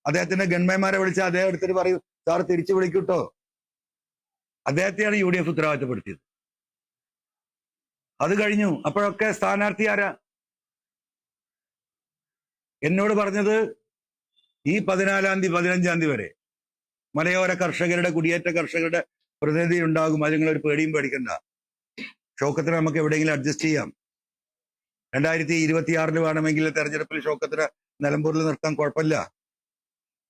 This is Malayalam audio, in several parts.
അദ്ദേഹത്തിന്റെ ഗൺമാന്മാരെ വിളിച്ച് അദ്ദേഹം എടുത്തിട്ട് പറയും, സാർ തിരിച്ചു വിളിക്കൂട്ടോ. അദ്ദേഹത്തെയാണ് UDF ഉത്തരവാദിത്തപ്പെടുത്തിയത്. അത് കഴിഞ്ഞു. അപ്പോഴൊക്കെ സ്ഥാനാർത്ഥി ആരാ? എന്നോട് പറഞ്ഞത് ഈ 14-ാം തീയതി 15-ാം തീയതി വരെ മലയോര കർഷകരുടെ, കുടിയേറ്റ കർഷകരുടെ പ്രതിനിധി ഉണ്ടാകും, അത് നിങ്ങളൊരു പേടിയും പേടിക്കണ്ട, ഷൗക്കത്തിനെ നമുക്ക് എവിടെയെങ്കിലും അഡ്ജസ്റ്റ് ചെയ്യാം, 2026 വേണമെങ്കിൽ തെരഞ്ഞെടുപ്പിൽ ഷൗക്കത്തിനെ നിലമ്പൂരിൽ നിർത്താൻ കുഴപ്പമില്ല.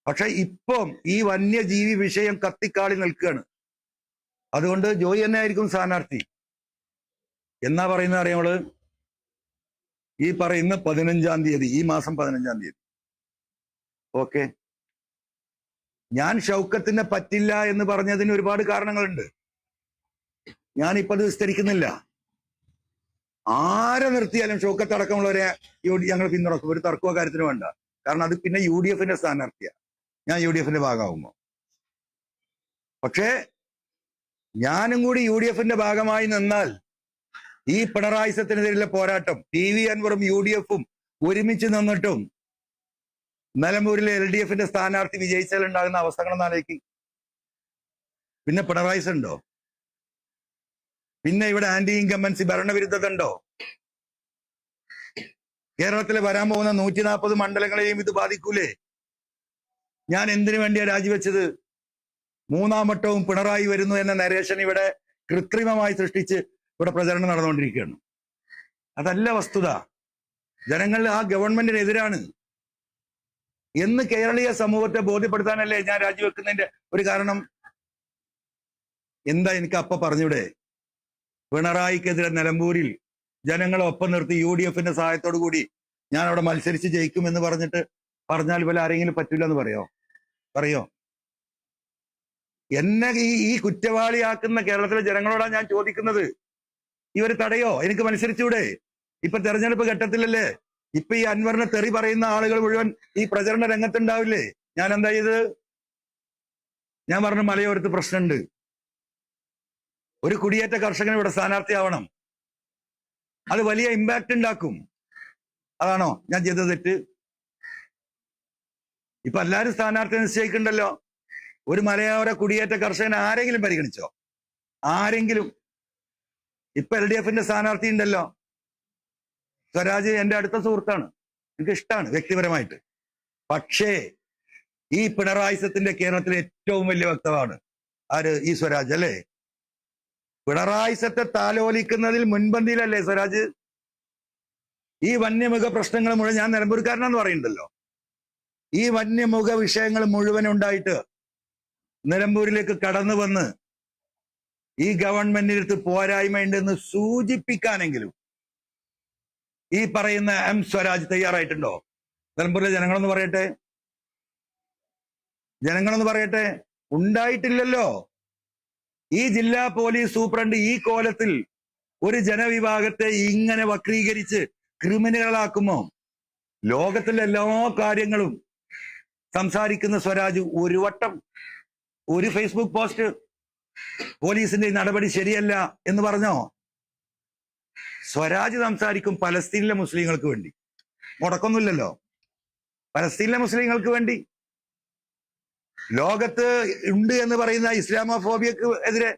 പക്ഷെ ഇപ്പം ഈ വന്യജീവി വിഷയം കത്തിക്കാളി നിൽക്കുകയാണ്. അതുകൊണ്ട് ജോയി തന്നെ ആയിരിക്കും സ്ഥാനാർത്ഥി. എന്നാ പറയുന്നത് അറിയാമോള്? ഈ പറയുന്ന 15-ാം തീയതി, ഈ മാസം 15-ാം തീയതി. ഓക്കെ, ഞാൻ ഷൗക്കത്തിനെ പറ്റില്ല എന്ന് പറഞ്ഞതിന് ഒരുപാട് കാരണങ്ങളുണ്ട്. ഞാനിപ്പോ അത് വിസ്തരിക്കുന്നില്ല. ആരെ നിർത്തിയാലും ഷൗക്കത്ത് അടക്കമുള്ളവരെ ഞങ്ങൾ പിന്തുണക്കും. ഒരു തർക്കമോ കാര്യത്തിന് വേണ്ട. കാരണം അത് പിന്നെ UDFന്റെ സ്ഥാനാർത്ഥിയാണ്. ഞാൻ UDFന്റെ ഭാഗമാകുമ്പോ. പക്ഷേ ഞാനും കൂടി UDFന്റെ ഭാഗമായി നിന്നാൽ ഈ പിണറായിസത്തിനെതിരെയുള്ള പോരാട്ടം TV അൻവറും UDFും ഒരുമിച്ച് നിന്നിട്ടും നിലമ്പൂരിലെ LDFന്റെ സ്ഥാനാർത്ഥി വിജയിച്ചാൽ ഉണ്ടാകുന്ന അവസ്ഥകളൊന്നും ആലോചിക്കും. പിന്നെ പിണറായിസ് ഉണ്ടോ? പിന്നെ ഇവിടെ ആന്റി ഇൻകമ്പൻസി ഭരണവിരുദ്ധത ഉണ്ടോ? കേരളത്തിൽ വരാൻ പോകുന്ന 140 മണ്ഡലങ്ങളെയും ഇത് ബാധിക്കൂലേ? ഞാൻ എന്തിനു വേണ്ടിയാ രാജിവെച്ചത്? 3-ാം വട്ടവും പിണറായി വരുന്നു എന്ന നരേഷൻ ഇവിടെ കൃത്രിമമായി സൃഷ്ടിച്ച് ഇവിടെ പ്രചരണം നടന്നുകൊണ്ടിരിക്കുകയാണ്. അതല്ല വസ്തുത. ജനങ്ങൾ ആ ഗവൺമെന്റിനെതിരാണ് എന്ന് കേരളീയ സമൂഹത്തെ ബോധ്യപ്പെടുത്താനല്ലേ ഞാൻ രാജിവെക്കുന്നതിന്റെ ഒരു കാരണം. എന്താ എനിക്ക് അപ്പ പറഞ്ഞൂടെ? പിണറായിക്കെതിരെ നിലമ്പൂരിൽ ജനങ്ങളെ ഒപ്പം നിർത്തി UDFന്റെ സഹായത്തോടു കൂടി ഞാൻ അവിടെ മത്സരിച്ച് ജയിക്കുമെന്ന് പറഞ്ഞാൽ വല്ല ആരെങ്കിലും പറ്റില്ല എന്ന് പറയോ? എന്നെ ഈ കുറ്റവാളിയാക്കുന്ന കേരളത്തിലെ ജനങ്ങളോടാണ് ഞാൻ ചോദിക്കുന്നത്. ഇവര് തടയോ? എനിക്ക് മത്സരിച്ചൂടെ? ഇപ്പൊ തെരഞ്ഞെടുപ്പ് ഘട്ടത്തിലല്ലേ? ഇപ്പൊ ഈ അൻവറിനെ തെറി പറയുന്ന ആളുകൾ മുഴുവൻ ഈ പ്രചരണ രംഗത്തുണ്ടാവില്ലേ? ഞാൻ എന്താ ചെയ്ത്? ഞാൻ പറഞ്ഞു, മലയോരത്ത് പ്രശ്നമുണ്ട്, ഒരു കുടിയേറ്റ കർഷകൻ ഇവിടെ സ്ഥാനാർത്ഥിയാവണം, അത് വലിയ ഇമ്പാക്ട് ഉണ്ടാക്കും. അതാണോ ഞാൻ ചെയ്ത തെറ്റ്? ഇപ്പൊ എല്ലാരും സ്ഥാനാർത്ഥി നിശ്ചയിക്കുന്നുണ്ടല്ലോ. ഒരു മലയോര കുടിയേറ്റ കർഷകൻ ആരെങ്കിലും പരിഗണിച്ചോ? ആരെങ്കിലും? ഇപ്പൊ LDFന്റെ സ്ഥാനാർത്ഥി ഉണ്ടല്ലോ, സ്വരാജ്. എന്റെ അടുത്ത സുഹൃത്താണ്, എനിക്ക് ഇഷ്ടമാണ് വ്യക്തിപരമായിട്ട്. പക്ഷേ ഈ പിണറായിസത്തിന്റെ കേരളത്തിലെ ഏറ്റവും വലിയ വക്താവാണ് ആര്? ഈ സ്വരാജ് അല്ലേ? പിണറായിസത്തെ താലോലിക്കുന്നതിൽ മുൻപന്തിയിലല്ലേ സ്വരാജ്? ഈ വന്യമൃഗ പ്രശ്നങ്ങൾ മുഴുവൻ, ഞാൻ നിലമ്പൂർക്കാരനാന്ന് പറയുന്നുണ്ടല്ലോ, ഈ വന്യമൃഗ വിഷയങ്ങൾ മുഴുവൻ ഉണ്ടായിട്ട് നിലമ്പൂരിലേക്ക് കടന്നു വന്ന് ഈ ഗവൺമെന്റിനടുത്ത് പോരായ്മയുണ്ടെന്ന് സൂചിപ്പിക്കാനെങ്കിലും ഈ പറയുന്ന സ്വരാജ് തയ്യാറായിട്ടുണ്ടോ? നിലമ്പൂരിലെ ജനങ്ങളൊന്ന് പറയട്ടെ. ഉണ്ടായിട്ടില്ലല്ലോ. ഈ ജില്ലാ പോലീസ് സൂപ്രണ്ട് ഈ കോലത്തിൽ ഒരു ജനവിഭാഗത്തെ ഇങ്ങനെ വക്രീകരിച്ച് ക്രിമിനലുകളാക്കുമോ? ലോകത്തിലെ എല്ലാ കാര്യങ്ങളും സംസാരിക്കുന്ന സ്വരാജ് ഒരു വട്ടം ഒരു ഫേസ്ബുക്ക് പോസ്റ്റ് പോലീസിന്റെ നടപടി ശരിയല്ല എന്ന് പറഞ്ഞോ? സ്വരാജ് സംസാരിക്കും പലസ്തീനിലെ മുസ്ലിങ്ങൾക്ക് വേണ്ടി. മുടക്കൊന്നുമില്ലല്ലോ. പലസ്തീനിലെ മുസ്ലിങ്ങൾക്ക് വേണ്ടി ലോകത്ത് ഉണ്ട് എന്ന് പറയുന്ന ഇസ്ലാമോഫോബിയക്ക് എതിരെ